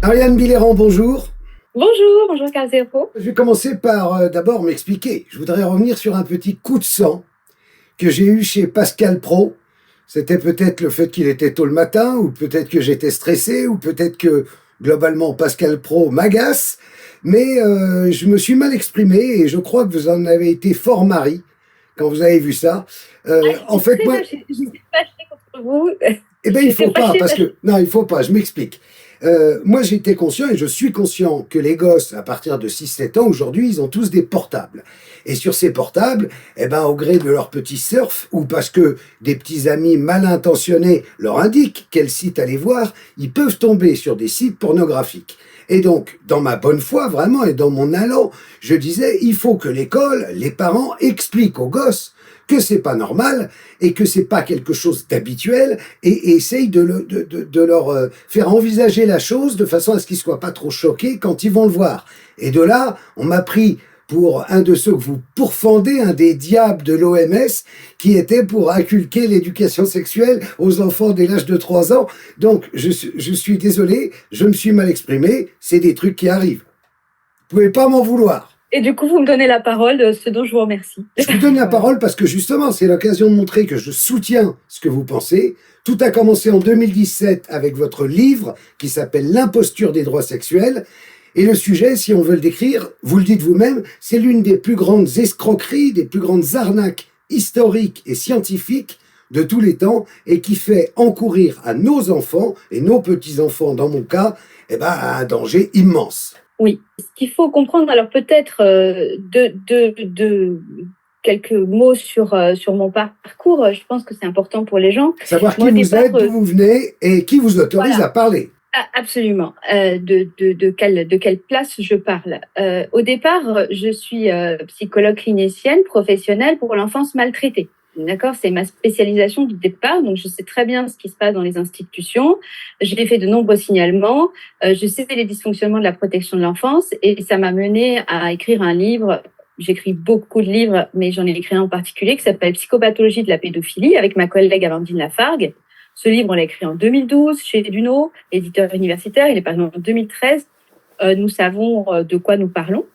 Ariane Billéran, bonjour. Bonjour, bonjour Carl Zéro. Je vais commencer par d'abord m'expliquer. Je voudrais revenir sur un petit coup de sang que j'ai eu chez Pascal Pro. C'était peut-être le fait qu'il était tôt le matin, ou peut-être que j'étais stressé, ou peut-être que globalement Pascal Pro m'agace. Mais je me suis mal exprimé et je crois que vous en avez été fort mari quand vous avez vu ça. En J'étais fait, très moi, fâchée, j'étais fâchée contre vous. eh bien, il J'étais faut pas, fâchée parce parce que... Non, il faut pas, je m'explique. Moi, j'étais conscient, et je suis conscient, que les gosses, à partir de 6-7 ans, aujourd'hui, ils ont tous des portables. Et sur ces portables, eh ben, au gré de leur petit surf, ou parce que des petits amis mal intentionnés leur indiquent quel site aller voir, ils peuvent tomber sur des sites pornographiques. Et donc, dans ma bonne foi, vraiment, et dans mon allant, je disais, il faut que l'école, les parents expliquent aux gosses que c'est pas normal et que c'est pas quelque chose d'habituel et essaye de leur faire envisager la chose de façon à ce qu'ils soient pas trop choqués quand ils vont le voir. Et de là, on m'a pris pour un de ceux que vous pourfendez, un des diables de l'OMS, qui était pour inculquer l'éducation sexuelle aux enfants dès l'âge de 3 ans. Donc, je suis désolé, je me suis mal exprimé, c'est des trucs qui arrivent. Vous pouvez pas m'en vouloir. et du coup vous me donnez la parole, ce dont je vous remercie. Je vous donne la Voilà. parole parce que justement, c'est l'occasion de montrer que je soutiens ce que vous pensez. Tout a commencé en 2017 avec votre livre qui s'appelle L'imposture des droits sexuels. Et le sujet, si on veut le décrire, vous le dites vous-même, c'est l'une des plus grandes escroqueries, des plus grandes arnaques historiques et scientifiques de tous les temps et qui fait encourir à nos enfants et nos petits-enfants, dans mon cas, eh ben, un danger immense. Oui, ce qu'il faut comprendre, alors peut-être quelques mots sur mon parcours, je pense que c'est important pour les gens. Savoir Moi qui au vous départ, êtes, d'où vous venez et qui vous autorise voilà, à parler. absolument, de quelle place je parle. Au départ, je suis psychologue clinicienne professionnelle pour l'enfance maltraitée. D'accord, c'est ma spécialisation du départ, donc je sais très bien ce qui se passe dans les institutions. J'ai fait de nombreux signalements, je sais les dysfonctionnements de la protection de l'enfance et ça m'a mené à écrire un livre. J'écris beaucoup de livres, mais j'en ai écrit un en particulier qui s'appelle Psychopathologie de la pédophilie avec ma collègue Amandine Lafargue. Ce livre, on l'a écrit en 2012 chez Duno, éditeur universitaire. Il est paru en 2013. Nous savons de quoi nous parlons.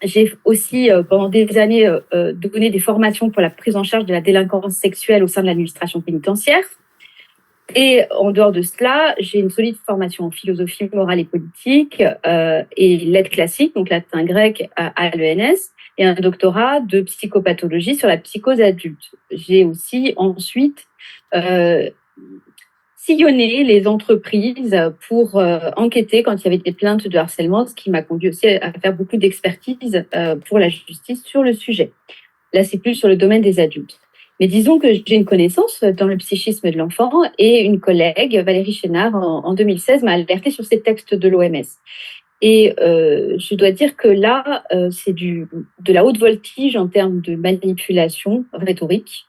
J'ai aussi, pendant des années, donné des formations pour la prise en charge de la délinquance sexuelle au sein de l'administration pénitentiaire. Et en dehors de cela, j'ai une solide formation en philosophie morale et politique et lettres classiques, donc latin grec à l'ENS, et un doctorat de psychopathologie sur la psychose adulte. J'ai aussi ensuite sillonner les entreprises pour enquêter quand il y avait des plaintes de harcèlement, ce qui m'a conduit aussi à faire beaucoup d'expertise pour la justice sur le sujet. Là, c'est plus sur le domaine des adultes. Mais disons que j'ai une connaissance dans le psychisme de l'enfant et une collègue, Valérie Chénard, en 2016, m'a alertée sur ces textes de l'OMS. Et je dois dire que là, c'est de la haute voltige en termes de manipulation rhétorique.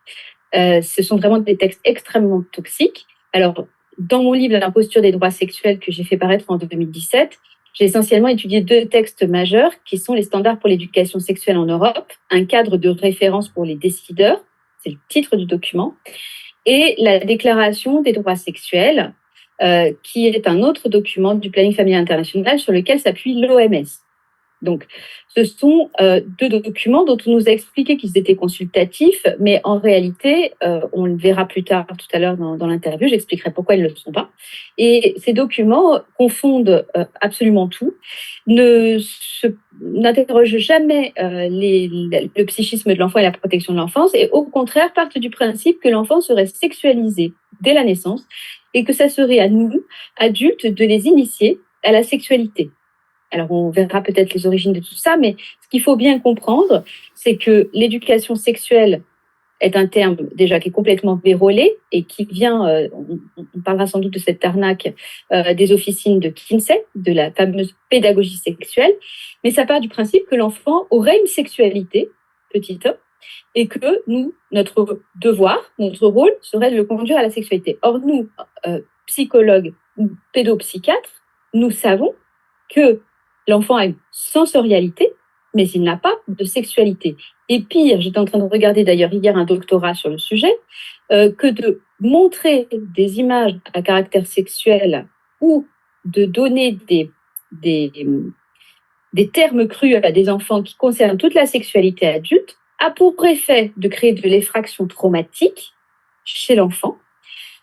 Ce sont vraiment des textes extrêmement toxiques. Alors, dans mon livre L'imposture des droits sexuels que j'ai fait paraître en 2017, j'ai essentiellement étudié deux textes majeurs qui sont les standards pour l'éducation sexuelle en Europe, un cadre de référence pour les décideurs, c'est le titre du document, et la déclaration des droits sexuels, qui est un autre document du planning familial international sur lequel s'appuie l'OMS. Donc, ce sont deux documents dont on nous a expliqué qu'ils étaient consultatifs, mais en réalité, on le verra plus tard tout à l'heure dans l'interview, j'expliquerai pourquoi ils ne le sont pas. Et ces documents confondent absolument tout, n'interrogent jamais le psychisme de l'enfant et la protection de l'enfance, et au contraire partent du principe que l'enfant serait sexualisé dès la naissance et que ça serait à nous, adultes, de les initier à la sexualité. Alors, on verra peut-être les origines de tout ça, mais ce qu'il faut bien comprendre, c'est que l'éducation sexuelle est un terme déjà qui est complètement vérolé et qui vient, on parlera sans doute de cette arnaque des officines de Kinsey, de la fameuse pédagogie sexuelle, mais ça part du principe que l'enfant aurait une sexualité, petit homme, et que nous, notre devoir, notre rôle serait de le conduire à la sexualité. Or, nous, psychologues ou pédopsychiatres, nous savons que l'enfant a une sensorialité, mais il n'a pas de sexualité. Et pire, j'étais en train de regarder d'ailleurs hier un doctorat sur le sujet, que de montrer des images à caractère sexuel ou de donner des termes crus à des enfants qui concernent toute la sexualité adulte a pour effet de créer de l'effraction traumatique chez l'enfant,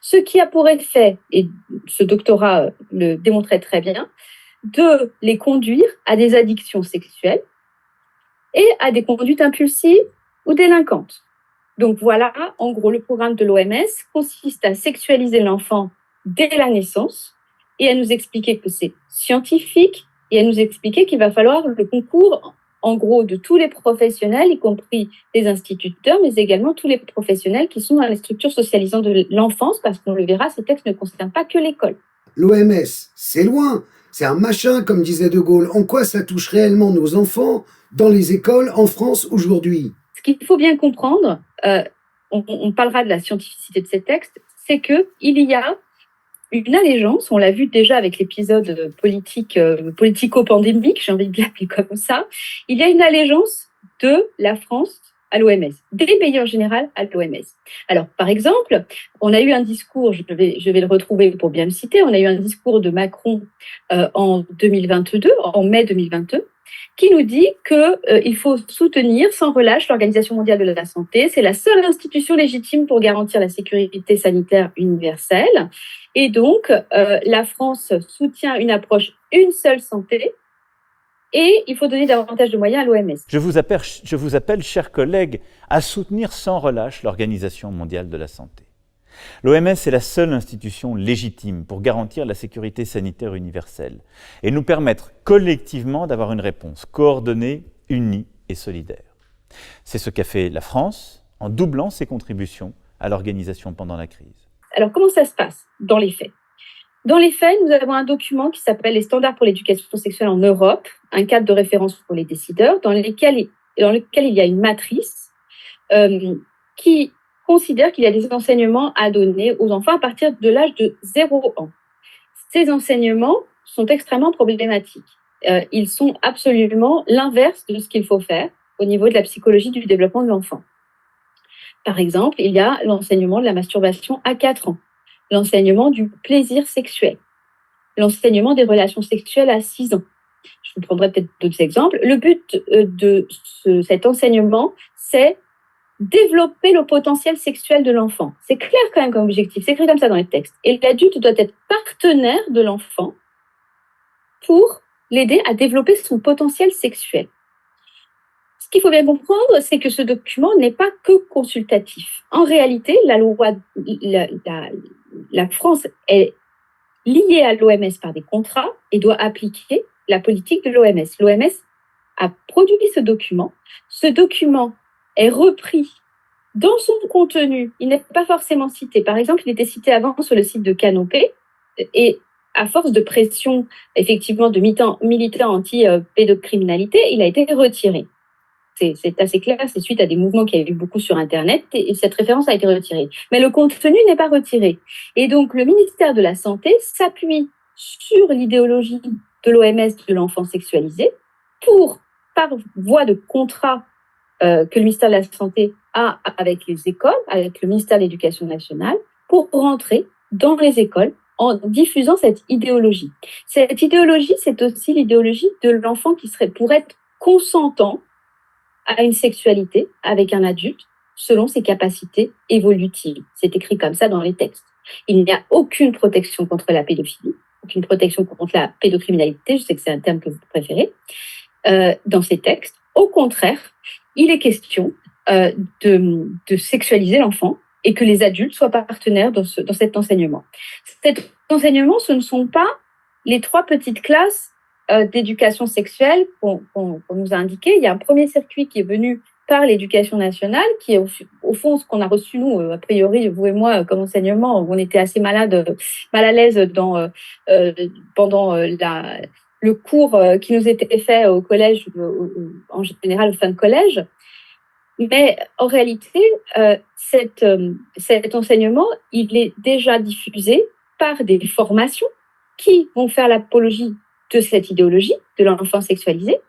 ce qui a pour effet, et ce doctorat le démontrait très bien, de les conduire à des addictions sexuelles et à des conduites impulsives ou délinquantes. Donc voilà, en gros, le programme de l'OMS consiste à sexualiser l'enfant dès la naissance et à nous expliquer que c'est scientifique et à nous expliquer qu'il va falloir le concours, en gros, de tous les professionnels, y compris les instituteurs, mais également tous les professionnels qui sont dans les structures socialisantes de l'enfance, parce qu'on le verra, ces textes ne concernent pas que l'école. L'OMS, c'est loin, c'est un machin, comme disait De Gaulle. En quoi ça touche réellement nos enfants dans les écoles en France aujourd'hui? Ce qu'il faut bien comprendre, on parlera de la scientificité de ces textes, c'est qu'il y a une allégeance, on l'a vu déjà avec l'épisode politico-pandémique, j'ai envie de l'appeler comme ça, il y a une allégeance de la France à l'OMS, des pays en général à l'OMS. Alors, par exemple, on a eu un discours, je vais le retrouver pour bien le citer, on a eu un discours de Macron en mai 2022, qui nous dit qu'il faut soutenir sans relâche l'Organisation mondiale de la santé. C'est la seule institution légitime pour garantir la sécurité sanitaire universelle. Et donc, la France soutient une approche une seule santé. Et il faut donner davantage de moyens à l'OMS. Je vous appelle, chers collègues, à soutenir sans relâche l'Organisation mondiale de la santé. L'OMS est la seule institution légitime pour garantir la sécurité sanitaire universelle et nous permettre collectivement d'avoir une réponse coordonnée, unie et solidaire. C'est ce qu'a fait la France en doublant ses contributions à l'organisation pendant la crise. Alors, comment ça se passe dans les faits ? Dans les faits, nous avons un document qui s'appelle « Les standards pour l'éducation sexuelle en Europe », un cadre de référence pour les décideurs, dans lequel il y a une matrice qui considère qu'il y a des enseignements à donner aux enfants à partir de l'âge de 0 ans. Ces enseignements sont extrêmement problématiques. Ils sont absolument l'inverse de ce qu'il faut faire au niveau de la psychologie du développement de l'enfant. Par exemple, il y a l'enseignement de la masturbation à 4 ans, l'enseignement du plaisir sexuel, l'enseignement des relations sexuelles à 6 ans. Je vous prendrai peut-être d'autres exemples. Le but de cet enseignement, c'est développer le potentiel sexuel de l'enfant. C'est clair quand même comme objectif, c'est écrit comme ça dans les textes. Et l'adulte doit être partenaire de l'enfant pour l'aider à développer son potentiel sexuel. Ce qu'il faut bien comprendre, c'est que ce document n'est pas que consultatif. En réalité, la France est liée à l'OMS par des contrats et doit appliquer la politique de l'OMS. L'OMS a produit ce document. Ce document est repris dans son contenu. Il n'est pas forcément cité. Par exemple, il était cité avant sur le site de Canopé et à force de pression, effectivement, de militants anti-pédocriminalité, il a été retiré. C'est assez clair, c'est suite à des mouvements qu'il y a eu beaucoup sur Internet et cette référence a été retirée. Mais le contenu n'est pas retiré. Et donc, le ministère de la Santé s'appuie sur l'idéologie de l'OMS de l'enfant sexualisé pour, par voie de contrat que le ministère de la Santé a avec les écoles, avec le ministère de l'Éducation nationale, pour rentrer dans les écoles en diffusant cette idéologie. Cette idéologie, c'est aussi l'idéologie de l'enfant qui serait pour être consentant à une sexualité avec un adulte selon ses capacités évolutives. C'est écrit comme ça dans les textes. Il n'y a aucune protection contre la pédophilie, aucune protection contre la pédocriminalité, je sais que c'est un terme que vous préférez, dans ces textes. Au contraire, il est question de sexualiser l'enfant et que les adultes soient partenaires dans cet enseignement. Cet enseignement, ce ne sont pas les 3 petites classes d'éducation sexuelle qu'on nous a indiqué. Il y a un premier circuit qui est venu par l'éducation nationale, qui est au fond ce qu'on a reçu nous, a priori, vous et moi, comme enseignement, où on était assez mal à l'aise pendant le cours qui nous était fait au collège, en général au fin de collège. Mais en réalité, cet enseignement, il est déjà diffusé par des formations qui vont faire l'apologie de cette idéologie, de l'enfant sexualisé,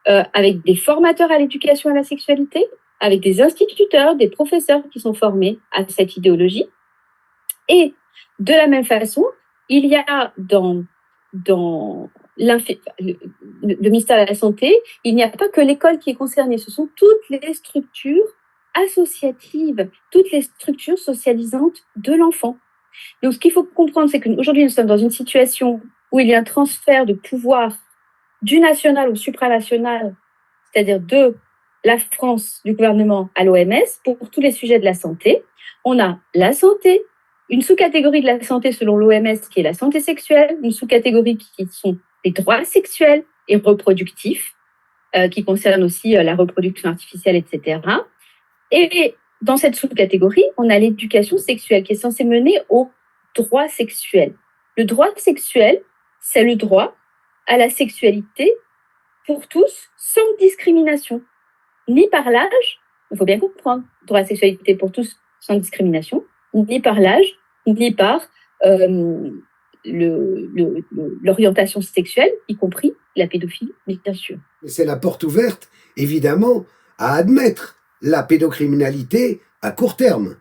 avec des formateurs à l'éducation à la sexualité, avec des instituteurs, des professeurs qui sont formés à cette idéologie. Et de la même façon, il y a dans dans le ministère de la Santé, il n'y a pas que l'école qui est concernée, ce sont toutes les structures associatives, toutes les structures socialisantes de l'enfant. Donc, ce qu'il faut comprendre, c'est qu'aujourd'hui, nous sommes dans une situation où il y a un transfert de pouvoir du national au supranational, c'est-à-dire de la France, du gouvernement à l'OMS, pour tous les sujets de la santé. On a la santé, une sous-catégorie de la santé selon l'OMS qui est la santé sexuelle, une sous-catégorie qui sont les droits sexuels et reproductifs, qui concernent aussi la reproduction artificielle, etc. Et dans cette sous-catégorie, on a l'éducation sexuelle qui est censée mener au droit sexuel. Le droit sexuel, c'est le droit à la sexualité pour tous, sans discrimination, ni par l'âge, il faut bien comprendre, droit à la sexualité pour tous, sans discrimination, ni par l'âge, ni par l'orientation sexuelle, y compris la pédophilie, bien sûr. C'est la porte ouverte, évidemment, à admettre la pédocriminalité à court terme.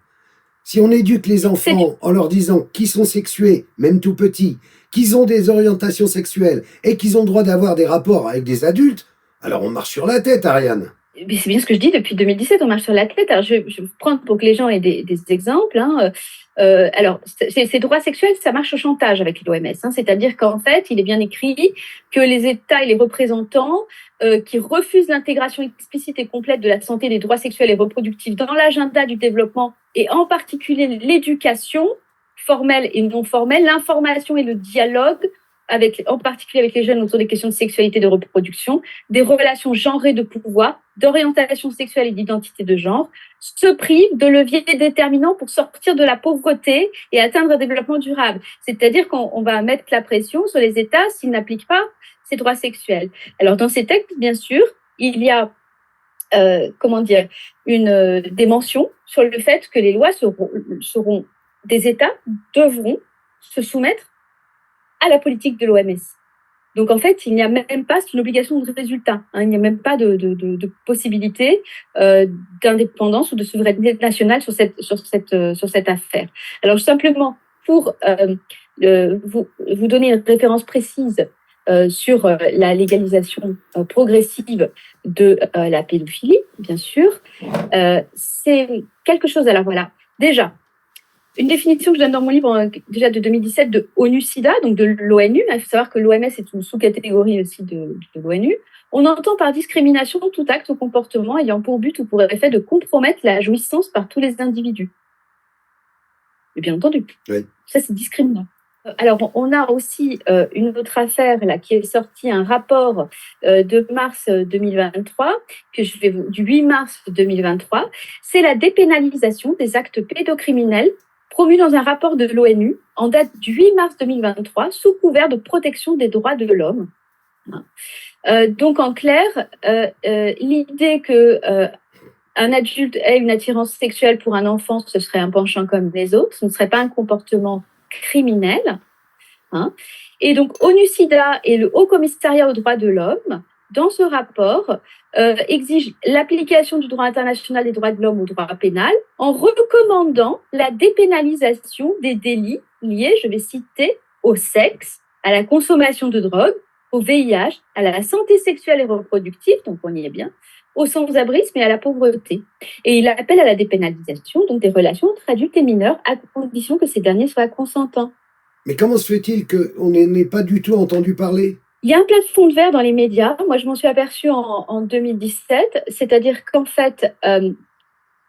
Si on éduque les enfants en leur disant qu'ils sont sexués, même tout petits, qu'ils ont des orientations sexuelles et qu'ils ont le droit d'avoir des rapports avec des adultes, alors on marche sur la tête, Ariane. Mais c'est bien ce que je dis depuis 2017, on marche sur la tête. Alors je vais vous prendre pour que les gens aient des exemples. Alors, ces droits sexuels, ça marche au chantage avec l'OMS. C'est-à-dire qu'en fait, il est bien écrit que les États et les représentants qui refusent l'intégration explicite et complète de la santé des droits sexuels et reproductifs dans l'agenda du développement, et en particulier l'éducation formelle et non formelle, l'information et le dialogue, en particulier avec les jeunes autour des questions de sexualité et de reproduction, des relations genrées de pouvoir, d'orientation sexuelle et d'identité de genre, se privent de leviers déterminants pour sortir de la pauvreté et atteindre un développement durable. C'est-à-dire qu'on va mettre la pression sur les États s'ils n'appliquent pas ces droits sexuels. Alors, dans ces textes, bien sûr, il y a des mentions sur le fait que les lois des États devront se soumettre à la politique de l'OMS. Donc, en fait, il n'y a même pas, c'est une obligation de résultat. Il n'y a même pas de possibilité d'indépendance ou de souveraineté nationale sur cette affaire. Alors, simplement, pour vous donner une référence précise sur la légalisation progressive de la pédophilie, bien sûr, c'est quelque chose. Alors, voilà, déjà, une définition que je donne dans mon livre déjà de 2017 de ONU-SIDA, donc de l'ONU. Il faut savoir que l'OMS est une sous-catégorie aussi de l'ONU. On entend par discrimination tout acte ou comportement ayant pour but ou pour effet de compromettre la jouissance par tous les individus. Et bien entendu, oui. Ça c'est discriminant. Alors, on a aussi une autre affaire là, qui est sortie, un rapport de mars 2023, du 8 mars 2023. C'est la dépénalisation des actes pédocriminels promu dans un rapport de l'ONU en date du 8 mars 2023 sous couvert de protection des droits de l'homme. Donc, en clair, l'idée qu'un adulte ait une attirance sexuelle pour un enfant, ce serait un penchant comme les autres, ce ne serait pas un comportement criminel. Et donc, ONU-SIDA et le Haut Commissariat aux droits de l'homme, dans ce rapport, exigent l'application du droit international des droits de l'homme au droit pénal en recommandant la dépénalisation des délits liés, je vais citer, au sexe, à la consommation de drogue, au VIH, à la santé sexuelle et reproductive, donc on y est bien, au sans-abrisme et à la pauvreté. Et il appelle à la dépénalisation donc des relations entre adultes et mineurs à condition que ces derniers soient consentants. Mais comment se fait-il qu'on n'ait pas du tout entendu parler ? Il y a un plafond de verre dans les médias. Moi, je m'en suis aperçue en 2017. C'est-à-dire qu'en fait,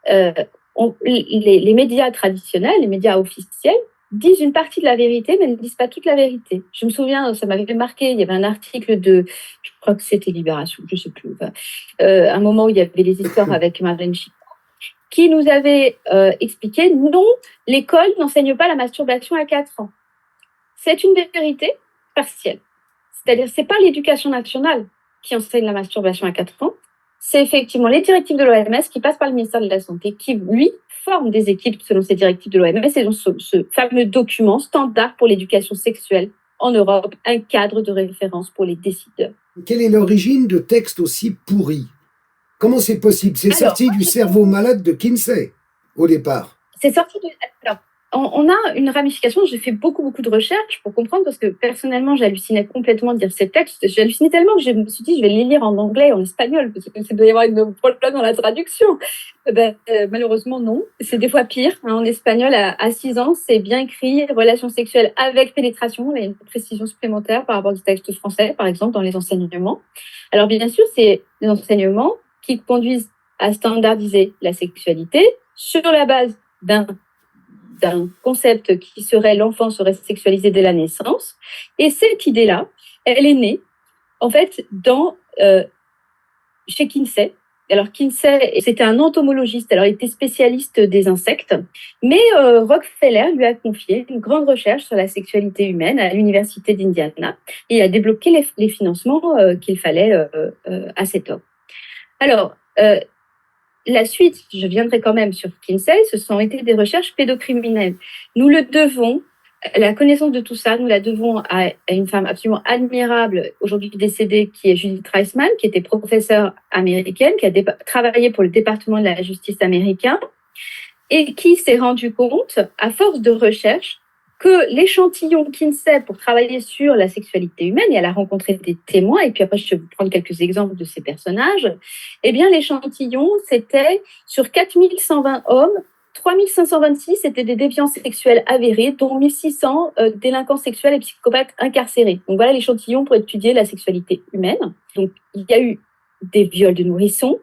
les médias traditionnels, les médias officiels, disent une partie de la vérité, mais ne disent pas toute la vérité. Je me souviens, ça m'avait marqué, il y avait un article je crois que c'était Libération, je ne sais plus, un moment où il y avait des histoires avec Marlène Schiappa, qui nous avait expliqué, non, l'école n'enseigne pas la masturbation à 4 ans. C'est une vérité partielle. C'est-à-dire, ce n'est pas l'éducation nationale qui enseigne la masturbation à 4 ans, c'est effectivement les directives de l'OMS qui passent par le ministère de la Santé, qui, lui, forme des équipes selon ces directives de l'OMS et donc ce fameux document standard pour l'éducation sexuelle en Europe, un cadre de référence pour les décideurs. Quelle est l'origine de textes aussi pourris ? Comment c'est possible ? C'est sorti du cerveau malade de Kinsey, au départ. C'est sorti on a une ramification. J'ai fait beaucoup de recherches pour comprendre, parce que personnellement, j'hallucinais complètement de lire ces textes. J'hallucinais tellement que je me suis dit, je vais les lire en anglais, en espagnol, parce que ça doit y avoir une problème dans la traduction. Malheureusement, non. C'est des fois pire. En espagnol, à 6 ans, c'est bien écrit, relations sexuelles avec pénétration. Il y a une précision supplémentaire par rapport au texte français, par exemple, dans les enseignements. Alors, bien sûr, c'est des enseignements qui conduisent à standardiser la sexualité sur la base d'un concept qui serait l'enfant serait sexualisé dès la naissance. Et cette idée-là, elle est née, en fait, chez Kinsey. Alors, Kinsey, c'était un entomologiste, alors il était spécialiste des insectes, mais Rockefeller lui a confié une grande recherche sur la sexualité humaine à l'Université d'Indiana, et il a débloqué les financements qu'il fallait à cet homme. Alors, la suite, je viendrai quand même sur Kinsey, ce sont été des recherches pédocriminelles. Nous le devons, la connaissance de tout ça, nous la devons à une femme absolument admirable, aujourd'hui décédée, qui est Judith Reisman, qui était professeure américaine, qui a travaillé pour le département de la justice américain, et qui s'est rendu compte, à force de recherche, que l'échantillon Kinsey pour travailler sur la sexualité humaine, et elle a rencontré des témoins, et puis après je vais vous prendre quelques exemples de ces personnages, eh bien l'échantillon, c'était sur 4120 hommes, 3526 étaient des déviants sexuels avérés, dont 1600 délinquants sexuels et psychopathes incarcérés. Donc voilà l'échantillon pour étudier la sexualité humaine. Donc il y a eu des viols de nourrissons.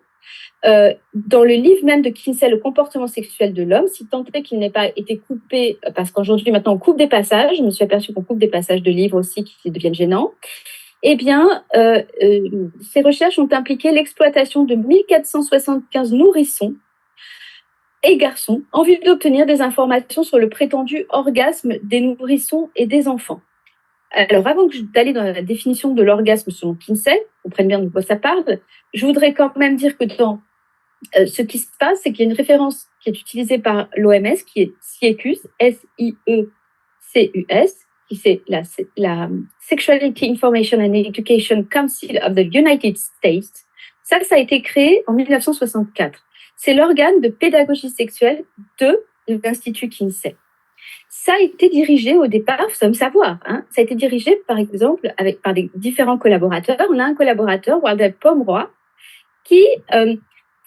Dans le livre même de Kinsey, Le comportement sexuel de l'homme, si tant est qu'il n'ait pas été coupé, parce qu'aujourd'hui, maintenant, on coupe des passages, je me suis aperçue qu'on coupe des passages de livres aussi qui deviennent gênants, eh bien, ces recherches ont impliqué l'exploitation de 1475 nourrissons et garçons en vue d'obtenir des informations sur le prétendu orgasme des nourrissons et des enfants. Alors, avant d'aller dans la définition de l'orgasme selon Kinsey, qu'on prenne bien de quoi ça parle, je voudrais quand même dire que dans ce qui se passe, c'est qu'il y a une référence qui est utilisée par l'OMS, qui est SIECUS, S-I-E-C-U-S, qui c'est la Sexuality Information and Education Council of the United States. Ça a été créé en 1964. C'est l'organe de pédagogie sexuelle de l'Institut Kinsey. Ça a été dirigé au départ, il faut savoir, ça a été dirigé par exemple par des différents collaborateurs. On a un collaborateur, Wardell Pomeroy, qui a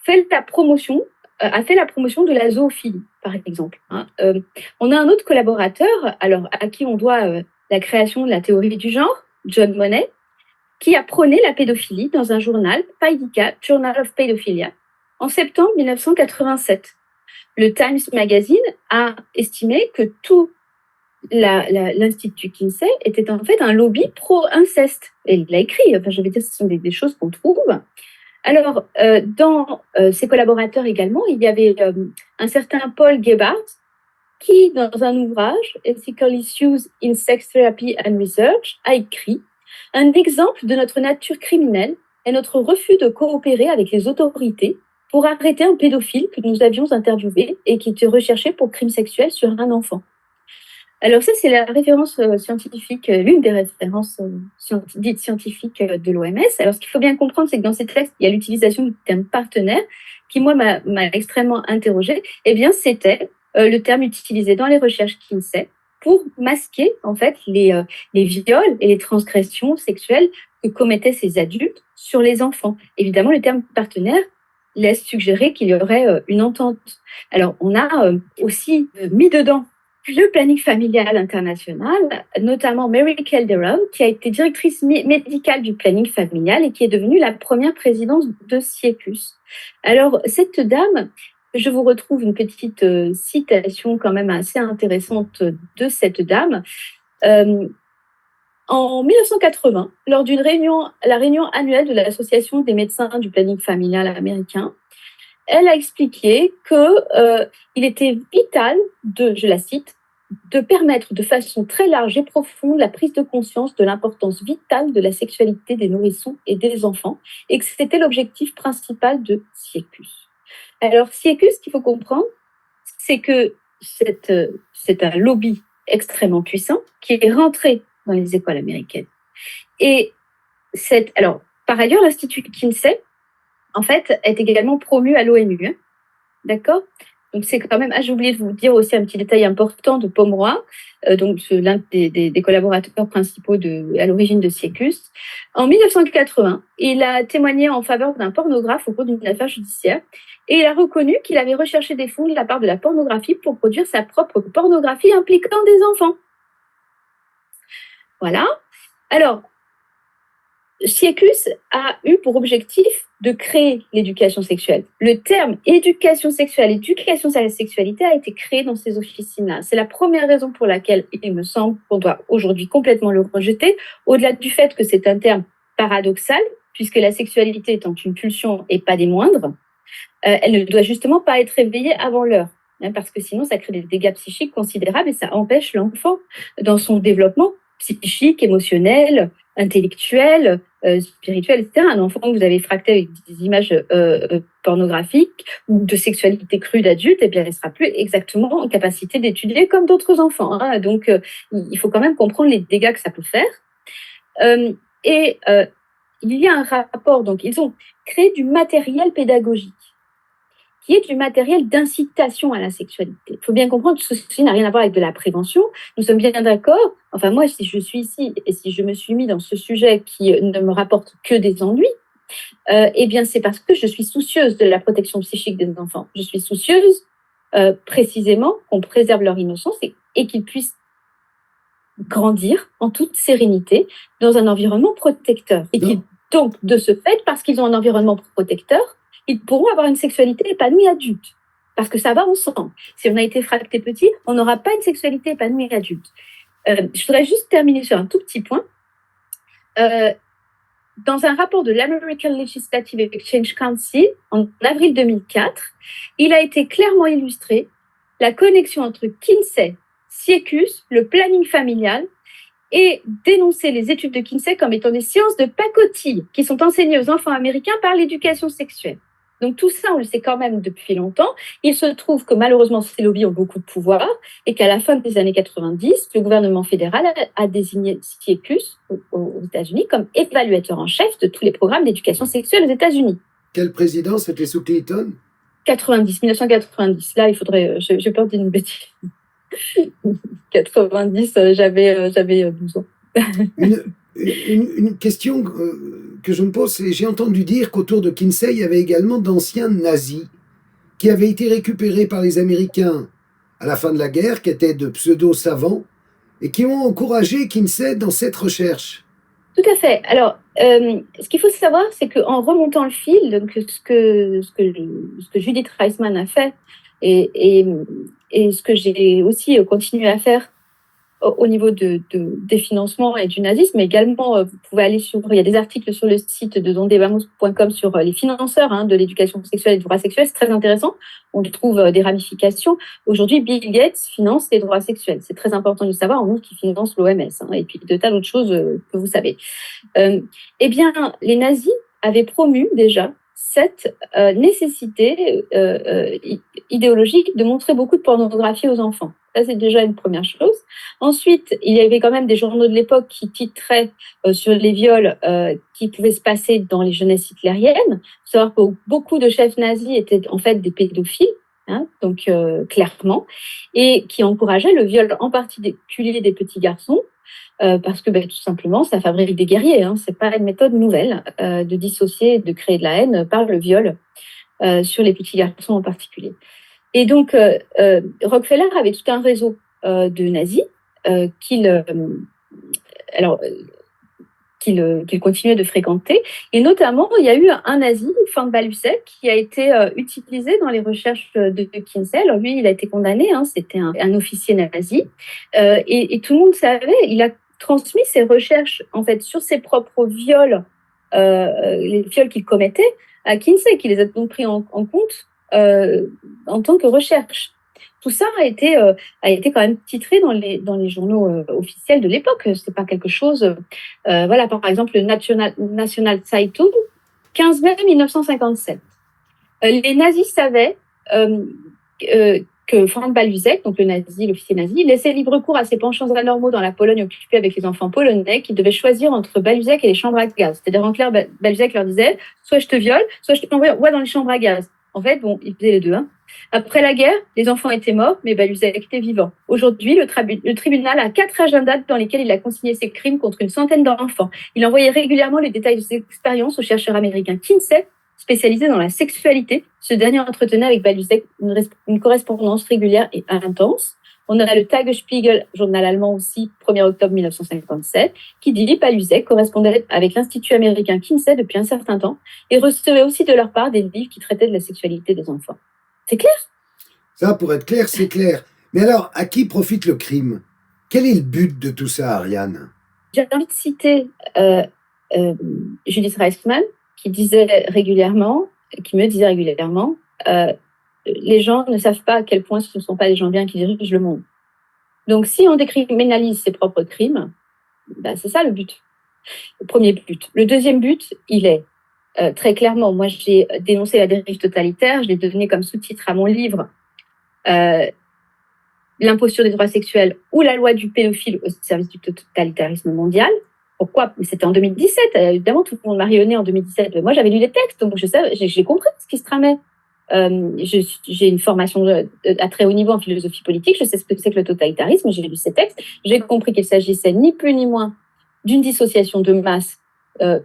fait la promotion de la zoophilie, par exemple. On a un autre collaborateur, alors à qui on doit la création de la théorie du genre, John Money, qui a prôné la pédophilie dans un journal, PIDECA, Journal of Pedophilia, en septembre 1987. Le Times Magazine a estimé que tout l'Institut Kinsey était en fait un lobby pro-inceste. Et il l'a écrit, je vais dire, ce sont des choses qu'on trouve. Alors, dans ses collaborateurs également, il y avait un certain Paul Gebhardt qui, dans un ouvrage, Ethical Issues in Sex Therapy and Research, a écrit « Un exemple de notre nature criminelle est notre refus de coopérer avec les autorités pour arrêter un pédophile que nous avions interviewé et qui était recherché pour crime sexuel sur un enfant. » Alors ça, c'est la référence scientifique, l'une des références dites scientifiques de l'OMS. Alors ce qu'il faut bien comprendre, c'est que dans ces textes, il y a l'utilisation du terme partenaire, qui moi m'a extrêmement interrogée. Eh bien, c'était le terme utilisé dans les recherches Kinsey pour masquer en fait les viols et les transgressions sexuelles que commettaient ces adultes sur les enfants. Évidemment, le terme partenaire laisse suggérer qu'il y aurait une entente. Alors, on a aussi mis dedans le planning familial international, notamment Mary Calderon, qui a été directrice médicale du planning familial et qui est devenue la première présidente de SIECUS. Alors, cette dame, je vous retrouve une petite citation quand même assez intéressante de cette dame. En 1980, lors d'une réunion, la réunion annuelle de l'Association des médecins du planning familial américain, elle a expliqué qu'il était vital je la cite, de permettre de façon très large et profonde la prise de conscience de l'importance vitale de la sexualité des nourrissons et des enfants, et que c'était l'objectif principal de SIECUS. Alors, SIECUS, ce qu'il faut comprendre, c'est que c'est un lobby extrêmement puissant qui est rentré dans les écoles américaines. Et alors, par ailleurs, l'Institut Kinsey, en fait, est également promu à l'ONU. D'accord ? Donc, c'est quand même, j'ai oublié de vous dire aussi un petit détail important de Pomeroy, donc l'un des collaborateurs principaux à l'origine de Siecus. En 1980, il a témoigné en faveur d'un pornographe au cours d'une affaire judiciaire et il a reconnu qu'il avait recherché des fonds de la part de la pornographie pour produire sa propre pornographie impliquant des enfants. Voilà. Alors, Siecus a eu pour objectif de créer l'éducation sexuelle. Le terme éducation sexuelle, éducation à la sexualité a été créé dans ces officines-là. C'est la première raison pour laquelle il me semble qu'on doit aujourd'hui complètement le rejeter, au-delà du fait que c'est un terme paradoxal, puisque la sexualité étant une pulsion et pas des moindres, elle ne doit justement pas être réveillée avant l'heure, parce que sinon ça crée des dégâts psychiques considérables et ça empêche l'enfant dans son développement psychique, émotionnel, intellectuel, spirituel, etc. Un enfant que vous avez fracté avec des images pornographiques ou de sexualité crue d'adulte, eh bien, il ne sera plus exactement en capacité d'étudier comme d'autres enfants. Hein. Donc, il faut quand même comprendre les dégâts que ça peut faire. Il y a un rapport, donc ils ont créé du matériel pédagogique qui est du matériel d'incitation à la sexualité. Il faut bien comprendre que ceci n'a rien à voir avec de la prévention. Nous sommes bien d'accord. Enfin, moi, si je suis ici et si je me suis mis dans ce sujet qui ne me rapporte que des ennuis, eh bien, c'est parce que je suis soucieuse de la protection psychique des enfants. Je suis soucieuse, précisément, qu'on préserve leur innocence et qu'ils puissent grandir en toute sérénité dans un environnement protecteur. Et donc, de ce fait, parce qu'ils ont un environnement protecteur, ils pourront avoir une sexualité épanouie adulte. Parce que ça va ensemble. Si on a été fracté petit, on n'aura pas une sexualité épanouie adulte. Je voudrais juste terminer sur un tout petit point. Dans un rapport de l'American Legislative Exchange Council, en avril 2004, il a été clairement illustré la connexion entre Kinsey, Siecus, le planning familial, et dénoncer les études de Kinsey comme étant des sciences de pacotille qui sont enseignées aux enfants américains par l'éducation sexuelle. Donc tout ça, on le sait quand même depuis longtemps. Il se trouve que malheureusement, ces lobbies ont beaucoup de pouvoir et qu'à la fin des années 90, le gouvernement fédéral a désigné Siecus aux États-Unis comme évaluateur en chef de tous les programmes d'éducation sexuelle aux États-Unis. Quel président? C'était sous Clinton? 1990. Là, il faudrait... J'ai peur de dire une bêtise. 90, j'avais 12 ans. Une question que je me pose, c'est j'ai entendu dire qu'autour de Kinsey, il y avait également d'anciens nazis qui avaient été récupérés par les Américains à la fin de la guerre, qui étaient de pseudo-savants, et qui ont encouragé Kinsey dans cette recherche. Tout à fait. Alors, ce qu'il faut savoir, c'est qu'en remontant le fil, donc ce que Judith Reisman a fait, et ce que j'ai aussi continué à faire au niveau des financements et du nazisme, mais également, vous pouvez aller il y a des articles sur le site de dondevamos.com sur les financeurs de l'éducation sexuelle et du droit sexuel, c'est très intéressant, on trouve des ramifications. Aujourd'hui, Bill Gates finance les droits sexuels, c'est très important de le savoir, en outre qui finance l'OMS, et puis de tas d'autres choses que vous savez. Eh bien, les nazis avaient promu déjà cette nécessité idéologique de montrer beaucoup de pornographie aux enfants. Ça, c'est déjà une première chose. Ensuite, il y avait quand même des journaux de l'époque qui titraient sur les viols qui pouvaient se passer dans les jeunesses hitlériennes. Il faut savoir que beaucoup de chefs nazis étaient en fait des pédophiles, donc clairement, et qui encourageaient le viol en particulier des petits garçons, parce que tout simplement, ça fabrique des guerriers. C'est pas une méthode nouvelle de dissocier, de créer de la haine par le viol sur les petits garçons en particulier. Et donc, Rockefeller avait tout un réseau de nazis qu'il continuait de fréquenter. Et notamment, il y a eu un nazi, Frank Balusek, qui a été utilisé dans les recherches de Kinsey. Alors lui, il a été condamné, c'était un officier nazi. Et tout le monde savait, il a transmis ses recherches en fait sur ses propres viols, les viols qu'il commettait à Kinsey, qui les a donc pris en compte en tant que recherche. Tout ça a été quand même titré dans les journaux officiels de l'époque. C'est pas quelque chose. Voilà, par exemple, le National Zeitung, 15 mai 1957. Les nazis savaient que Frank Balusek, donc l'officier nazi, laissait libre cours à ses penchants anormaux dans la Pologne occupée avec les enfants polonais qui devaient choisir entre Balusek et les chambres à gaz. C'est-à-dire, en clair, Balusek leur disait soit je te viole, soit je t'envoie dans les chambres à gaz. En fait, ils faisaient les deux. Après la guerre, les enfants étaient morts, mais Baluzek était vivant. Aujourd'hui, le tribunal a 4 agendas dans lesquels il a consigné ses crimes contre une centaine d'enfants. Il envoyait régulièrement les détails de ses expériences au chercheur américain Kinsey, spécialisé dans la sexualité. Ce dernier entretenait avec Baluzek une correspondance régulière et intense. On a le Tagesspiegel, journal allemand aussi, 1er octobre 1957, qui dit que Baluzek correspondait avec l'Institut américain Kinsey depuis un certain temps et recevait aussi de leur part des livres qui traitaient de la sexualité des enfants. C'est clair? Ça, pour être clair, c'est clair. Mais alors, à qui profite le crime? Quel est le but de tout ça, Ariane? J'ai envie de citer Judith Reisman, qui me disait régulièrement, les gens ne savent pas à quel point ce ne sont pas les gens bien qui dirigent le monde. Donc, si on décriminalise ses propres crimes, c'est ça le but. Le premier but. Le deuxième but, il est très clairement, moi j'ai dénoncé la dérive totalitaire, je l'ai donné comme sous-titre à mon livre, l'imposture des droits sexuels ou la loi du pédophile au service du totalitarisme mondial. Pourquoi? C'était en 2017, évidemment tout le monde m'a rayonné en 2017. Moi j'avais lu les textes, donc j'ai compris ce qui se tramait. J'ai une formation à très haut niveau en philosophie politique, je sais ce que c'est que le totalitarisme, j'ai lu ces textes, j'ai compris qu'il s'agissait ni plus ni moins d'une dissociation de masse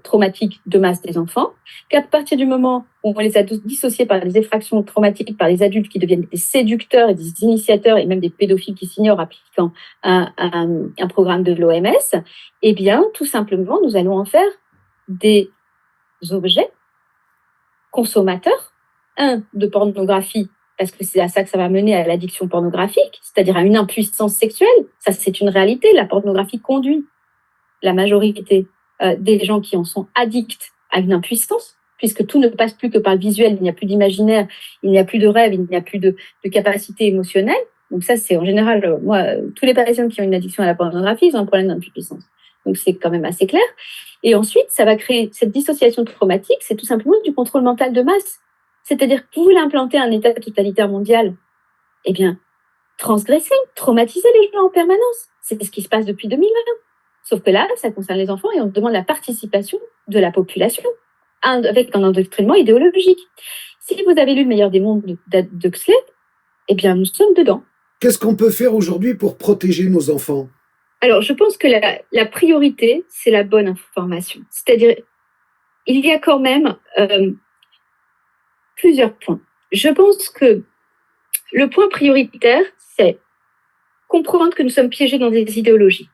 traumatique de masse des enfants, qu'à partir du moment où on les a dissociés par les effractions traumatiques par les adultes qui deviennent des séducteurs et des initiateurs et même des pédophiles qui s'ignorent appliquant un programme de l'OMS, eh bien, tout simplement, nous allons en faire des objets consommateurs, de pornographie, parce que c'est à ça que ça va mener à l'addiction pornographique, c'est-à-dire à une impuissance sexuelle. Ça, c'est une réalité. La pornographie conduit la majorité des gens qui en sont addicts à une impuissance, puisque tout ne passe plus que par le visuel, il n'y a plus d'imaginaire, il n'y a plus de rêve, il n'y a plus de capacité émotionnelle. Donc ça, c'est en général, tous les patients qui ont une addiction à la pornographie, ils ont un problème d'impuissance. Donc c'est quand même assez clair. Et ensuite, ça va créer cette dissociation traumatique, c'est tout simplement du contrôle mental de masse. C'est-à-dire que vous voulez implanter un état totalitaire mondial, eh bien, transgresser, traumatiser les gens en permanence. C'est ce qui se passe depuis 2020. Sauf que là, ça concerne les enfants et on demande la participation de la population avec un endoctrinement idéologique. Si vous avez lu Le meilleur des mondes d'Huxley, eh bien, nous sommes dedans. Qu'est-ce qu'on peut faire aujourd'hui pour protéger nos enfants? Alors, je pense que la priorité, c'est la bonne information. C'est-à-dire, il y a quand même plusieurs points. Je pense que le point prioritaire, c'est comprendre que nous sommes piégés dans des idéologies.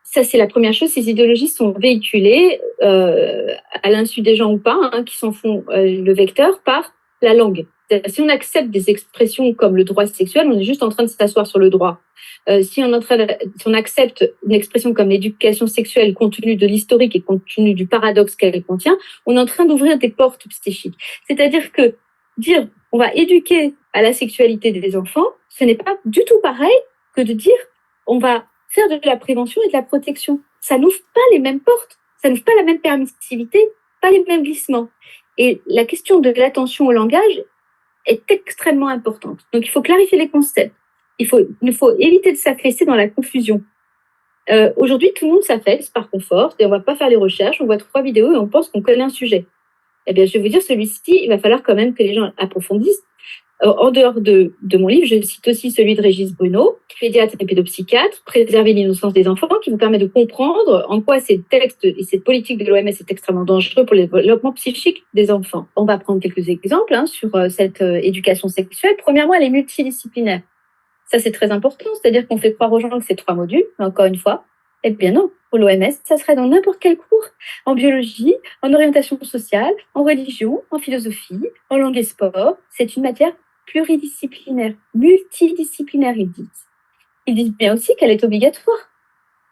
Ça, c'est la première chose. Ces idéologies sont véhiculées à l'insu des gens ou pas, qui s'en font le vecteur par la langue. Si on accepte des expressions comme le droit sexuel, on est juste en train de s'asseoir sur le droit. Si on accepte une expression comme l'éducation sexuelle compte tenu de l'historique et compte tenu du paradoxe qu'elle contient, on est en train d'ouvrir des portes psychiques. C'est-à-dire que dire on va éduquer à la sexualité des enfants, ce n'est pas du tout pareil que de dire on va faire de la prévention et de la protection. Ça n'ouvre pas les mêmes portes, ça n'ouvre pas la même permissivité, pas les mêmes glissements. Et la question de l'attention au langage est extrêmement importante. Donc, il faut clarifier les concepts. Il faut éviter de s'affaisser dans la confusion. Aujourd'hui, tout le monde s'affaisse par confort, et on ne va pas faire les recherches, on voit 3 vidéos et on pense qu'on connaît un sujet. Eh bien, je vais vous dire, celui-ci, il va falloir quand même que les gens approfondissent. En dehors de mon livre, je cite aussi celui de Régis Bruno, pédiatre et pédopsychiatre, Préserver l'innocence des enfants, qui vous permet de comprendre en quoi ces textes et cette politique de l'OMS est extrêmement dangereux pour le développement psychique des enfants. On va prendre quelques exemples sur cette éducation sexuelle. Premièrement, elle est multidisciplinaire. Ça, c'est très important, c'est-à-dire qu'on fait croire aux gens que c'est 3 modules, mais encore une fois, eh bien non, pour l'OMS, ça serait dans n'importe quel cours, en biologie, en orientation sociale, en religion, en philosophie, en langue et sport. C'est une matière pluridisciplinaire, multidisciplinaire, ils disent. Ils disent bien aussi qu'elle est obligatoire.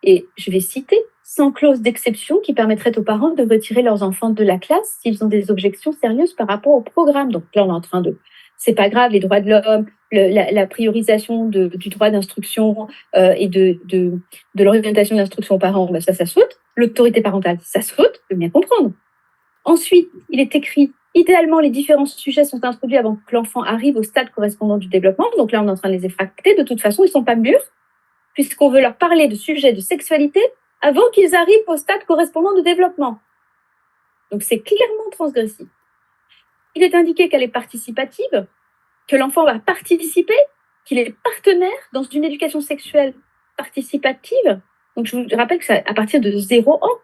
Et je vais citer, sans clause d'exception qui permettrait aux parents de retirer leurs enfants de la classe s'ils ont des objections sérieuses par rapport au programme. Donc là, on est en train de... C'est pas grave, les droits de l'homme, la priorisation du droit d'instruction et de l'orientation d'instruction aux parents, ça saute. L'autorité parentale, ça saute, je veux bien comprendre. Ensuite, il est écrit, idéalement, les différents sujets sont introduits avant que l'enfant arrive au stade correspondant du développement. Donc là, on est en train de les effracter. De toute façon, ils ne sont pas mûrs, puisqu'on veut leur parler de sujets de sexualité avant qu'ils arrivent au stade correspondant du développement. Donc c'est clairement transgressif. Il est indiqué qu'elle est participative, que l'enfant va participer, qu'il est partenaire dans une éducation sexuelle participative. Donc, je vous rappelle que c'est à partir de 0 ans.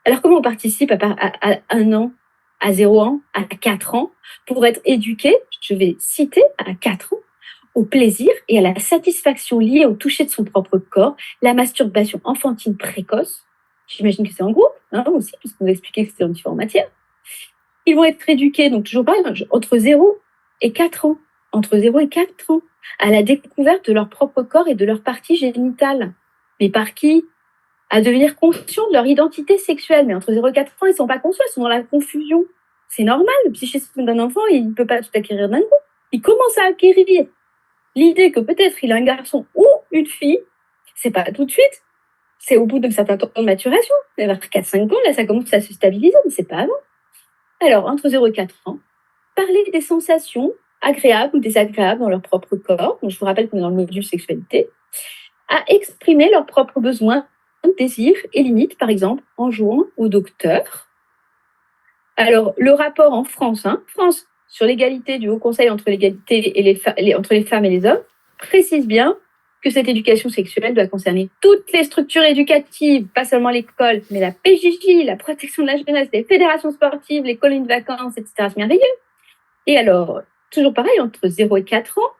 Alors, comment on participe à 1 an, à 0 ans, à 4 ans, pour être éduqué, je vais citer, à 4 ans, au plaisir et à la satisfaction liée au toucher de son propre corps, la masturbation enfantine précoce. J'imagine que c'est en groupe, aussi, puisqu'on a expliqué que c'était en différentes matières. Ils vont être éduqués, donc toujours pareil, entre 0 et 4 ans. Entre 0 et 4 ans, à la découverte de leur propre corps et de leur partie génitale. Mais par qui? À devenir conscients de leur identité sexuelle. Mais entre 0 et 4 ans, ils ne sont pas conscients, ils sont dans la confusion. C'est normal, le psychisme d'un enfant, il ne peut pas tout acquérir d'un coup. Il commence à acquérir l'idée que peut-être il a un garçon ou une fille. C'est pas tout de suite. C'est au bout d'un certain temps de maturation. Vers 4-5 ans, là, ça commence à se stabiliser, mais c'est pas avant. Alors, entre 0 et 4 ans, parler des sensations agréables ou désagréables dans leur propre corps. Donc, je vous rappelle qu'on est dans le module sexualité. À exprimer leurs propres besoins, désirs et limites, par exemple, en jouant au docteur. Alors, le rapport en France, France sur l'égalité du Haut Conseil entre l'égalité et entre les femmes et les hommes, précise bien que cette éducation sexuelle doit concerner toutes les structures éducatives, pas seulement l'école, mais la PJJ, la protection de la jeunesse, les fédérations sportives, les colonies de vacances, etc. C'est merveilleux. Et alors, toujours pareil, entre 0 et 4 ans,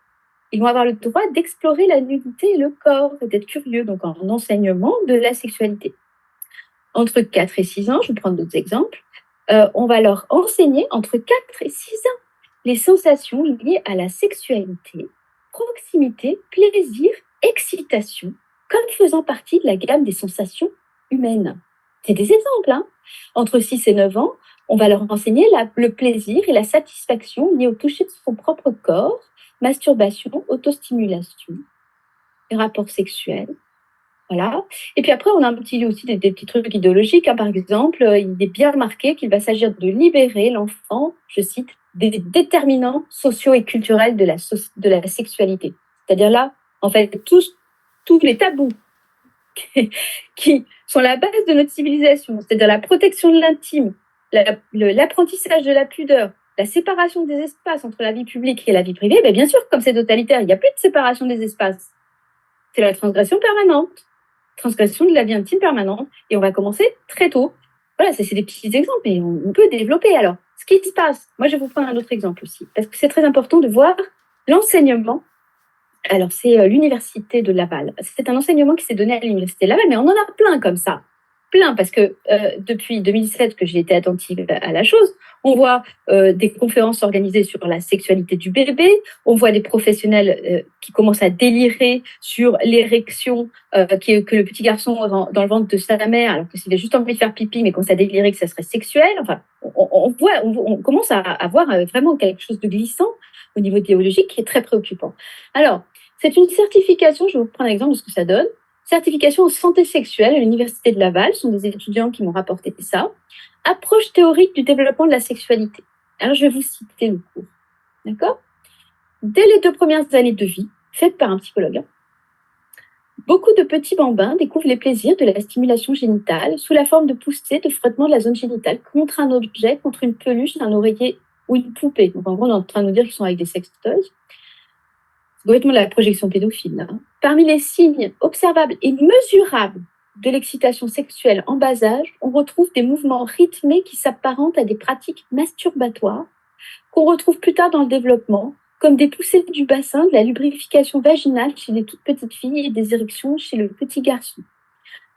ils vont avoir le droit d'explorer la nudité et le corps, et d'être curieux, donc en enseignement de la sexualité. Entre 4 et 6 ans, je vais prendre d'autres exemples, on va leur enseigner, entre 4 et 6 ans, les sensations liées à la sexualité, proximité, plaisir, excitation, comme faisant partie de la gamme des sensations humaines. C'est des exemples. Entre 6 et 9 ans, on va leur enseigner le plaisir et la satisfaction liés au toucher de son propre corps, masturbation, autostimulation, les rapports sexuels. Voilà. Et puis après, on a aussi des petits trucs idéologiques. Par exemple, il est bien marqué qu'il va s'agir de libérer l'enfant, je cite, des déterminants sociaux et culturels de la sexualité. C'est-à-dire là, en fait, tous les tabous qui sont la base de notre civilisation, c'est-à-dire la protection de l'intime, l'apprentissage de la pudeur, la séparation des espaces entre la vie publique et la vie privée, bien sûr, comme c'est totalitaire, il n'y a plus de séparation des espaces. C'est la transgression permanente, transgression de la vie intime permanente, et on va commencer très tôt. Voilà, c'est des petits exemples, et on peut développer. Alors, ce qui se passe, moi je vais vous prendre un autre exemple aussi, parce que c'est très important de voir l'enseignement. Alors, c'est l'université de Laval. C'est un enseignement qui s'est donné à l'université de Laval, mais on en a plein comme ça. Plein, parce que depuis 2017 que j'ai été attentive à la chose, on voit des conférences organisées sur la sexualité du bébé, on voit des professionnels qui commencent à délirer sur l'érection que le petit garçon a dans le ventre de sa mère, alors que s'il a juste envie de faire pipi, mais commence à délirer que ça serait sexuel. Enfin, on commence à avoir vraiment quelque chose de glissant au niveau idéologique qui est très préoccupant. Alors, c'est une certification, je vais vous prendre un exemple de ce que ça donne. Certification en santé sexuelle à l'Université de Laval, ce sont des étudiants qui m'ont rapporté ça. Approche théorique du développement de la sexualité. Alors, je vais vous citer le cours. D'accord? Dès les 2 premières années de vie, faites par un psychologue, beaucoup de petits bambins découvrent les plaisirs de la stimulation génitale sous la forme de poussées, de frottement de la zone génitale contre un objet, contre une peluche, un oreiller ou une poupée. Donc, en gros, on est en train de nous dire qu'ils sont avec des sextoys. C'est complètement la projection pédophile, là. Parmi les signes observables et mesurables de l'excitation sexuelle en bas âge, on retrouve des mouvements rythmés qui s'apparentent à des pratiques masturbatoires qu'on retrouve plus tard dans le développement, comme des poussées du bassin, de la lubrification vaginale chez les toutes petites filles et des érections chez le petit garçon.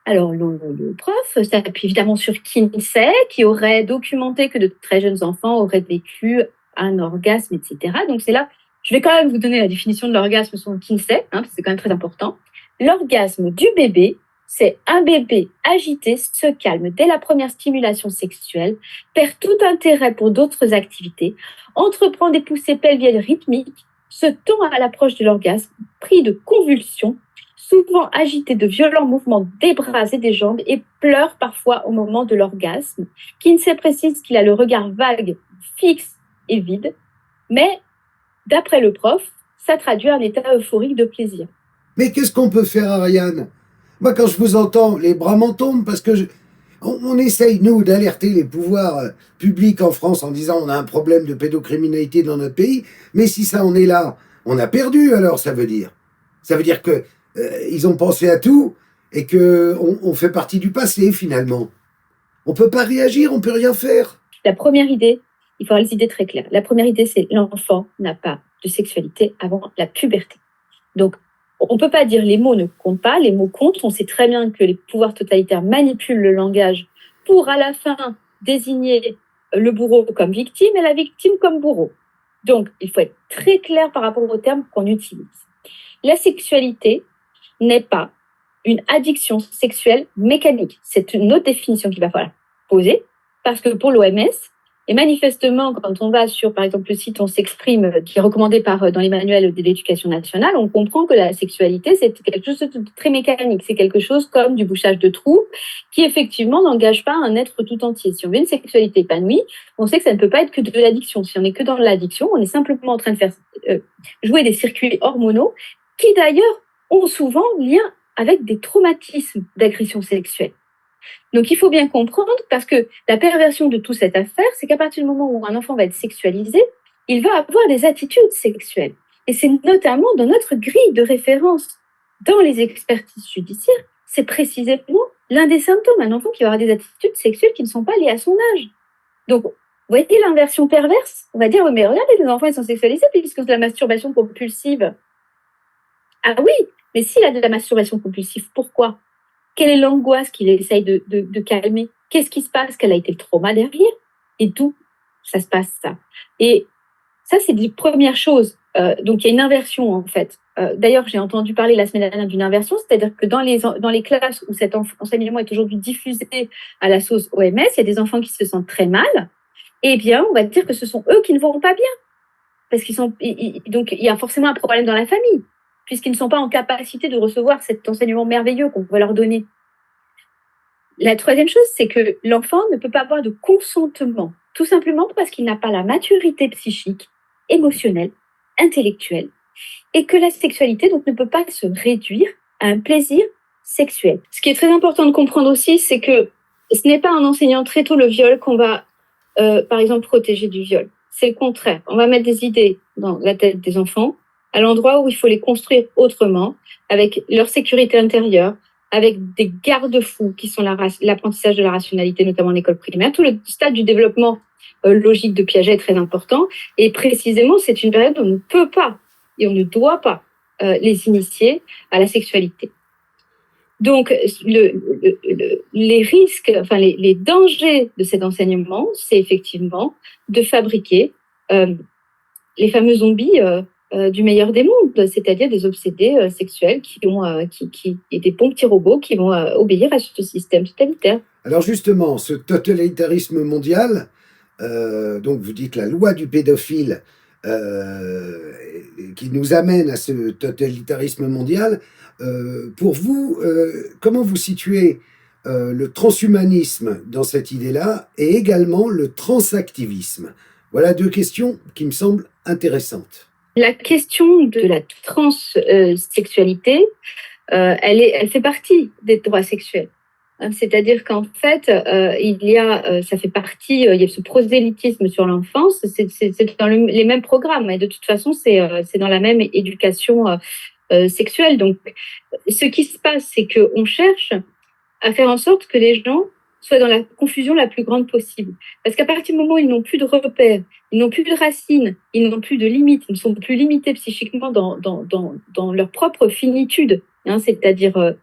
Alors, le prof s'appuie évidemment sur Kinsey, qui aurait documenté que de très jeunes enfants auraient vécu un orgasme, etc. Donc, c'est là, je vais quand même vous donner la définition de l'orgasme selon Kinsey, parce que c'est quand même très important. L'orgasme du bébé, c'est un bébé agité, se calme dès la première stimulation sexuelle, perd tout intérêt pour d'autres activités, entreprend des poussées pelviennes rythmiques, se tend à l'approche de l'orgasme, pris de convulsions, souvent agité de violents mouvements des bras et des jambes et pleure parfois au moment de l'orgasme. Kinsey précise qu'il a le regard vague, fixe et vide, mais d'après le prof, ça traduit un état euphorique de plaisir. Mais qu'est-ce qu'on peut faire, Ariane? Moi, quand je vous entends, les bras m'en tombent parce que On essaye, nous, d'alerter les pouvoirs publics en France en disant on a un problème de pédocriminalité dans notre pays, mais si ça en est là, on a perdu alors, ça veut dire. Ça veut dire que ils ont pensé à tout et que on fait partie du passé finalement. On peut pas réagir, on peut rien faire. La première idée, il faut avoir les idées très claires. La première idée, c'est l'enfant n'a pas de sexualité avant la puberté. Donc, on ne peut pas dire les mots ne comptent pas, les mots comptent. On sait très bien que les pouvoirs totalitaires manipulent le langage pour à la fin désigner le bourreau comme victime et la victime comme bourreau. Donc, il faut être très clair par rapport aux termes qu'on utilise. La sexualité n'est pas une addiction sexuelle mécanique. C'est une autre définition qu'il va falloir poser, parce que pour l'OMS, et manifestement, quand on va sur, par exemple, le site On s'exprime, qui est recommandé dans les manuels de l'éducation nationale, on comprend que la sexualité, c'est quelque chose de très mécanique. C'est quelque chose comme du bouchage de trous, qui effectivement n'engage pas un être tout entier. Si on veut une sexualité épanouie, on sait que ça ne peut pas être que de l'addiction. Si on est que dans l'addiction, on est simplement en train de faire jouer des circuits hormonaux, qui d'ailleurs ont souvent lien avec des traumatismes d'agression sexuelle. Donc, il faut bien comprendre, parce que la perversion de toute cette affaire, c'est qu'à partir du moment où un enfant va être sexualisé, il va avoir des attitudes sexuelles. Et c'est notamment dans notre grille de référence dans les expertises judiciaires, c'est précisément l'un des symptômes. Un enfant qui va avoir des attitudes sexuelles qui ne sont pas liées à son âge. Donc, vous voyez l'inversion perverse? On va dire, oui, mais regardez, les enfants, ils sont sexualisés puisque c'est de la masturbation compulsive. Ah oui, mais s'il a de la masturbation compulsive, pourquoi? Quelle est l'angoisse qu'il essaye de calmer? Qu'est-ce qui se passe? Quel a été le trauma derrière? Et d'où ça se passe, ça? Et ça, c'est la première chose. Donc, il y a une inversion, en fait. D'ailleurs, j'ai entendu parler la semaine dernière d'une inversion, c'est-à-dire que dans les classes où cet enseignement est aujourd'hui diffusé à la sauce OMS, il y a des enfants qui se sentent très mal. Eh bien, on va dire que ce sont eux qui ne vont pas bien. Parce donc, il y a forcément un problème dans la famille, puisqu'ils ne sont pas en capacité de recevoir cet enseignement merveilleux qu'on va leur donner. La troisième chose, c'est que l'enfant ne peut pas avoir de consentement, tout simplement parce qu'il n'a pas la maturité psychique, émotionnelle, intellectuelle, et que la sexualité donc, ne peut pas se réduire à un plaisir sexuel. Ce qui est très important de comprendre aussi, c'est que ce n'est pas en enseignant très tôt le viol qu'on va, par exemple, protéger du viol. C'est le contraire. On va mettre des idées dans la tête des enfants à l'endroit où il faut les construire autrement, avec leur sécurité intérieure, avec des garde-fous qui sont l'apprentissage de la rationalité, notamment en école primaire. Tout le stade du développement logique de Piaget est très important. Et précisément, c'est une période où on ne peut pas et on ne doit pas les initier à la sexualité. Donc, les risques, enfin les dangers de cet enseignement, c'est effectivement de fabriquer les fameux zombies du meilleur des mondes, c'est-à-dire des obsédés sexuels qui des bons petits robots qui vont obéir à ce système totalitaire. Alors justement, ce totalitarisme mondial, donc vous dites la loi du pédophile, qui nous amène à ce totalitarisme mondial, pour vous, comment vous situez le transhumanisme dans cette idée-là et également le transactivisme? Voilà deux questions qui me semblent intéressantes. La question de la transsexualité, elle fait partie des droits sexuels. C'est-à-dire qu'en fait, ça fait partie, il y a ce prosélytisme sur l'enfance, c'est dans les mêmes programmes, et de toute façon, c'est dans la même éducation sexuelle. Donc, ce qui se passe, c'est qu'on cherche à faire en sorte que les gens soient dans la confusion la plus grande possible. Parce qu'à partir du moment où ils n'ont plus de repères, ils n'ont plus de racines, ils n'ont plus de limites, ils ne sont plus limités psychiquement dans leur propre finitude, c'est-à-dire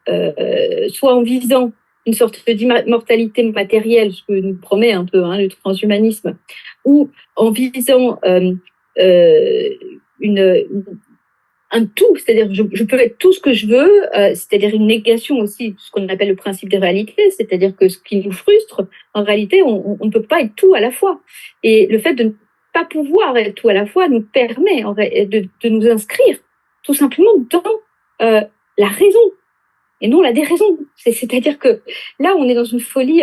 soit en visant une sorte d'immortalité matérielle, ce que nous promet un peu le transhumanisme, ou en visant un tout, c'est-à-dire je peux être tout ce que je veux, c'est-à-dire une négation aussi, ce qu'on appelle le principe des réalités, c'est-à-dire que ce qui nous frustre, en réalité, on ne peut pas être tout à la fois. Et le fait de ne pas pouvoir être tout à la fois nous permet de nous inscrire tout simplement dans la raison et non la déraison. C'est-à-dire que là, on est dans une folie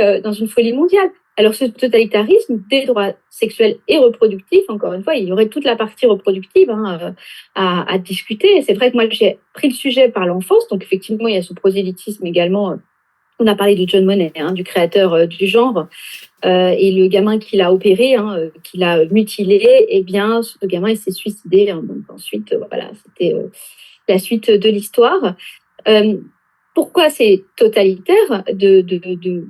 mondiale. Alors, ce totalitarisme des droits sexuels et reproductifs, encore une fois, il y aurait toute la partie reproductive à discuter. Et c'est vrai que moi, j'ai pris le sujet par l'enfance, donc effectivement, il y a ce prosélytisme également On a parlé de John Monnet, du créateur du genre, et le gamin qui l'a opéré, qui l'a mutilé, eh bien, ce gamin, il s'est suicidé. Donc ensuite, voilà, c'était la suite de l'histoire. Pourquoi c'est totalitaire de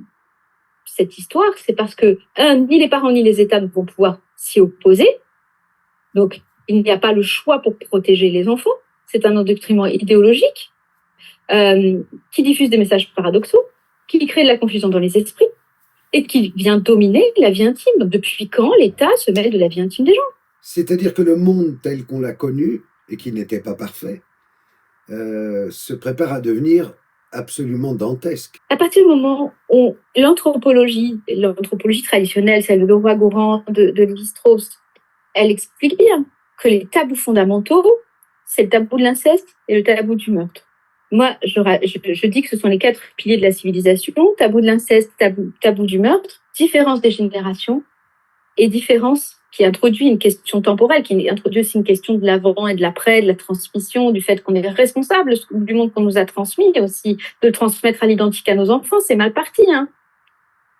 cette histoire? C'est parce que, ni les parents ni les États ne vont pouvoir s'y opposer. Donc, il n'y a pas le choix pour protéger les enfants. C'est un endoctrinement idéologique qui diffuse des messages paradoxaux, qui crée de la confusion dans les esprits et qui vient dominer la vie intime. Donc, depuis quand l'État se mêle de la vie intime des gens? C'est-à-dire que le monde tel qu'on l'a connu, et qui n'était pas parfait, se prépare à devenir absolument dantesque. À partir du moment où l'anthropologie traditionnelle, celle de Leroy-Gourhan, de Lévi-Strauss, elle explique bien que les tabous fondamentaux, c'est le tabou de l'inceste et le tabou du meurtre. Moi, je dis que ce sont les 4 piliers de la civilisation: tabou de l'inceste, tabou du meurtre, différence des générations et différence qui introduit une question temporelle, qui introduit aussi une question de l'avant et de l'après, de la transmission, du fait qu'on est responsable du monde qu'on nous a transmis, et aussi de le transmettre à l'identique à nos enfants. C'est mal parti,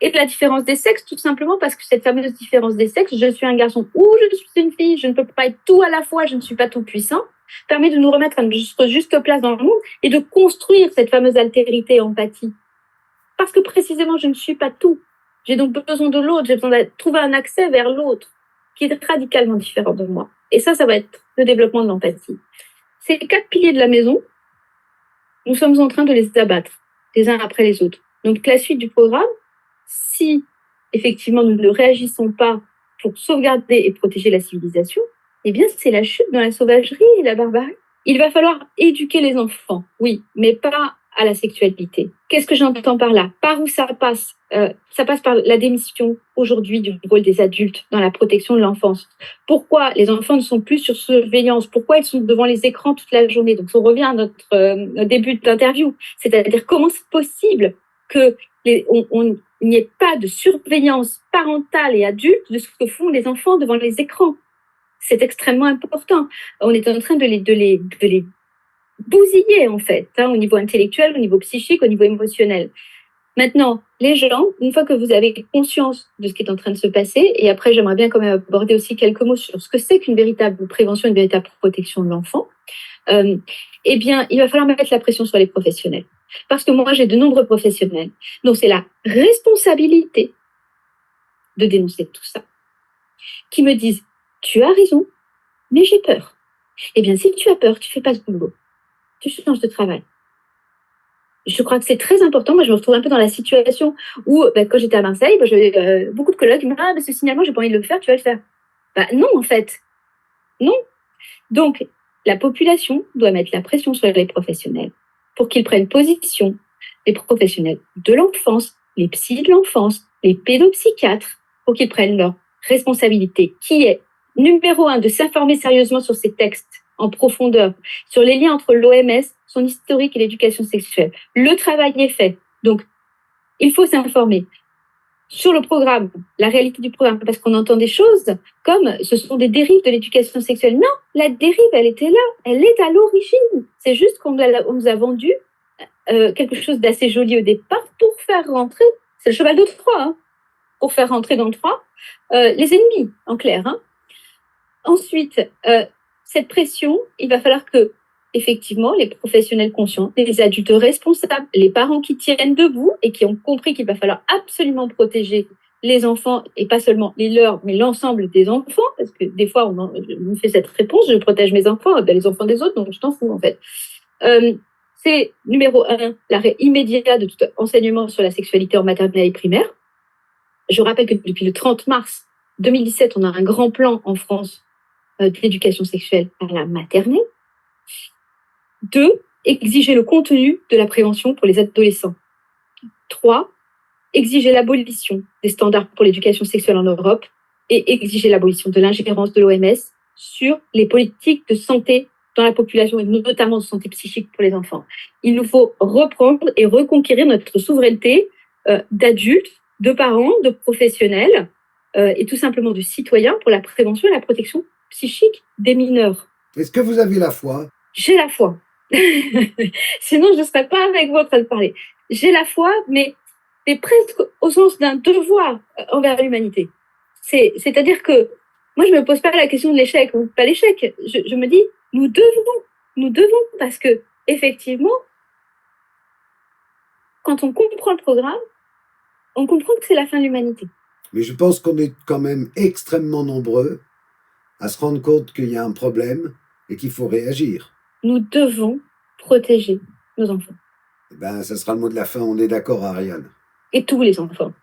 Et de la différence des sexes, tout simplement parce que cette fameuse différence des sexes, je suis un garçon ou je suis une fille, je ne peux pas être tout à la fois, je ne suis pas tout puissant, permet de nous remettre à notre juste place dans le monde et de construire cette fameuse altérité, empathie. Parce que précisément, je ne suis pas tout. J'ai donc besoin de l'autre, j'ai besoin de trouver un accès vers l'autre qui est radicalement différent de moi. Et ça va être le développement de l'empathie. Ces 4 piliers de la maison, nous sommes en train de les abattre, les uns après les autres. Donc la suite du programme, si effectivement nous ne réagissons pas pour sauvegarder et protéger la civilisation, eh bien c'est la chute dans la sauvagerie et la barbarie. Il va falloir éduquer les enfants, oui, mais pas à la sexualité. Qu'est-ce que j'entends par là? Par où ça passe? Ça passe par la démission aujourd'hui du rôle des adultes dans la protection de l'enfance. Pourquoi les enfants ne sont plus sur surveillance? Pourquoi ils sont devant les écrans toute la journée? Donc on revient à notre début d'interview, c'est-à-dire comment c'est possible que il n'y ait pas de surveillance parentale et adulte de ce que font les enfants devant les écrans. C'est extrêmement important. On est en train de les bousiller, en fait, au niveau intellectuel, au niveau psychique, au niveau émotionnel. Maintenant, les gens, une fois que vous avez conscience de ce qui est en train de se passer, et après, j'aimerais bien quand même aborder aussi quelques mots sur ce que c'est qu'une véritable prévention, une véritable protection de l'enfant, eh bien, il va falloir mettre la pression sur les professionnels. Parce que moi, j'ai de nombreux professionnels dont c'est la responsabilité de dénoncer tout ça, qui me disent « Tu as raison, mais j'ai peur. » Eh bien, si tu as peur, tu fais pas ce boulot. Tu changes de travail. Je crois que c'est très important. Moi, je me retrouve un peu dans la situation où, quand j'étais à Marseille, j'avais beaucoup de collègues qui me disaient « Ah, mais ce signalement, j'ai pas envie de le faire, tu vas le faire. » Non, en fait. Non. Donc, la population doit mettre la pression sur les professionnels pour qu'ils prennent position, les professionnels de l'enfance, les psys de l'enfance, les pédopsychiatres, pour qu'ils prennent leur responsabilité, qui est, numéro 1, de s'informer sérieusement sur ces textes en profondeur, sur les liens entre l'OMS, son historique et l'éducation sexuelle. Le travail est fait. Donc, il faut s'informer. Sur le programme, la réalité du programme, parce qu'on entend des choses comme ce sont des dérives de l'éducation sexuelle. Non, la dérive, elle était là, elle est à l'origine. C'est juste qu'on nous a vendu quelque chose d'assez joli au départ pour faire rentrer, c'est le cheval de Troie, pour faire rentrer dans Troie les ennemis, en clair. Ensuite, cette pression, il va falloir que, effectivement, les professionnels conscients, les adultes responsables, les parents qui tiennent debout et qui ont compris qu'il va falloir absolument protéger les enfants, et pas seulement les leurs, mais l'ensemble des enfants, parce que des fois, on me fait cette réponse, je protège mes enfants, les enfants des autres, donc je t'en fous, en fait. C'est, numéro 1, l'arrêt immédiat de tout enseignement sur la sexualité en maternelle et primaire. Je rappelle que depuis le 30 mars 2017, on a un grand plan en France de l'éducation sexuelle à la maternelle. 2, exiger le contenu de la prévention pour les adolescents. 3, exiger l'abolition des standards pour l'éducation sexuelle en Europe et exiger l'abolition de l'ingérence de l'OMS sur les politiques de santé dans la population et notamment de santé psychique pour les enfants. Il nous faut reprendre et reconquérir notre souveraineté d'adultes, de parents, de professionnels et tout simplement de citoyens pour la prévention et la protection psychique des mineurs. Est-ce que vous avez la foi? J'ai la foi. Sinon, je ne serais pas avec vous en train de parler. J'ai la foi, mais presque au sens d'un devoir envers l'humanité. C'est-à-dire que moi, je ne me pose pas la question de l'échec ou pas l'échec. Je me dis, nous devons, parce que effectivement, quand on comprend le programme, on comprend que c'est la fin de l'humanité. Mais je pense qu'on est quand même extrêmement nombreux à se rendre compte qu'il y a un problème et qu'il faut réagir. Nous devons protéger nos enfants. Eh ben, ça sera le mot de la fin, on est d'accord, Ariane. Et tous les enfants.